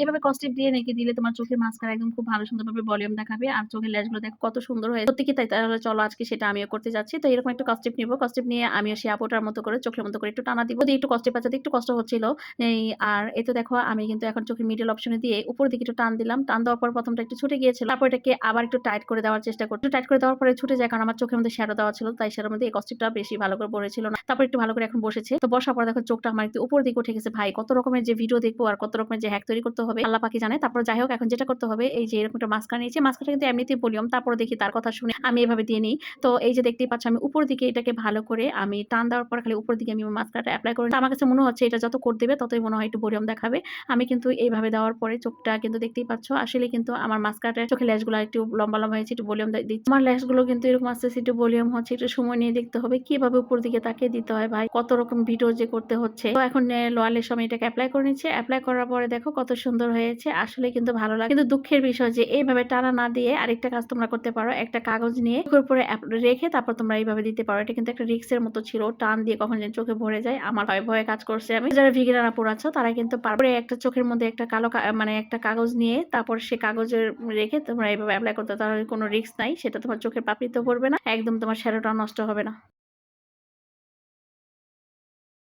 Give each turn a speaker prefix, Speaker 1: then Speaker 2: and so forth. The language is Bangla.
Speaker 1: এভাবে কস্টিপ দিয়ে নাকি দিলে তোমার চোখের মাঝখানে একদম খুব ভালো সুন্দরভাবে ভলিউম দেখাবে। আর চোখের ল্যাশগুলো দেখো কত সুন্দর হয়েছে। সত্যি কি তাই? তাহলে চলো আজকে সেটা আমিও করতে যাচ্ছি। তো এরকম একটা কস্টিপ নিবো। কস্টিপ নিয়ে আমিও সেই আপুটার মতো করে চোখের মতো করে একটু টানা দিব। যদি একটু কস্টিপ আছে, একটু কষ্ট হচ্ছিল। এই আর এই তো দেখো আমি কিন্তু এখন চোখের মিডল অপশনে দিয়ে উপরের দিকে একটু টান দিলাম। টান দেওয়ার পর প্রথমটা একটু ছুটে গিয়েছিল। তারপর এটাকে আবার একটু টাইট করে দেওয়ার চেষ্টা করছি। একটু টাইট করে দেওয়ার পরে ছুটে যায়, কারণ আমার চোখের মধ্যে শ্যাডো দেওয়া ছিল। তাই শ্যাডোর মধ্যে এই কস্টিপটা বেশি ভালো করে পড়েছিল না। তারপর একটু ভালো করে এখন বসেছে। তো বসার পর দেখো চোখটা আমার একটু উপরের দিকে উঠে গেছে। ভাই কত রকমের যে ভিডিও দেখবো আর কত রকমের যে হ্যাক তৈরি করতে হবে আল্লাহ পাকই জানে। তারপর যাই হোক, এখন যেটা করতে হবে, এই যে এরকম একটা মাস্কারা নিয়েছি। মাস্কারাটা কিন্তু এমনিতেই ভলিউম, তারপরে দেখি তার কথা শুনে আমি এভাবে দিয়ে নিই। তো এই যে দেখতেই পাচ্ছ, আমি উপর দিকে এটাকে ভালো করে আমি টান দেওয়ার পর খালি উপর দিকে আমি মাস্কারাটা এপ্লাই করি। আমার কাছে মনে হচ্ছে এটা যত কোট দিবে ততই মনে হয় একটু ভলিউম দেখাবে। আমি কিন্তু এইভাবে দেওয়ার পরে চোখটা কিন্তু দেখতেই পাচ্ছ, আসলে কিন্তু আমার মাস্কারাটা চোখের ল্যাশগুলো একটু লম্বা লম্বা হয়েছে, একটু ভলিউম দিচ্ছে। আমার ল্যাশগুলো কিন্তু এরকম আস্তে আস্তে একটু ভলিউম হচ্ছে। একটু সময় নিয়ে দেখতে হবে কিভাবে উপর দিকে তাকিয়ে দিতে হয়। ভাই কত রকম ভিডিও যে করতে হচ্ছে। তো এখন লোয়ালের সময় এটাকে অ্যাপ্লাই করে নিচ্ছে। অ্যাপ্লাই করার পরে দেখো কত সুন্দর হয়েছে। আসলে কিন্তু ভালো লাগে। কিন্তু দুঃখের বিষয় যে এইভাবে টানা না দিয়ে আরেকটা কাজ তোমরা করতে পারো। একটা কাগজ নিয়ে চোখের উপরে রেখে তারপর তোমরা এইভাবে দিতে পারো। এটা কিন্তু একটা রিস্কের মতো ছিল। টান দিয়ে কখন যেন চোখে ভরে যায়, আমার ভয়ে ভয়ে কাজ করছে। আমি যারা ভিগিনার আপুর আছো তারা কিন্তু পারবে একটা চোখের মধ্যে একটা কালো মানে একটা কাগজ নিয়ে তারপর সে কাগজের রেখে তোমরা এইভাবে অ্যাপ্লাই করতে, তাহলে কোনো রিস্ক নাই। সেটা তোমার চোখের পাপড়িতেও পড়বে না, একদম তোমার শ্যাডোটা নষ্ট হবে না।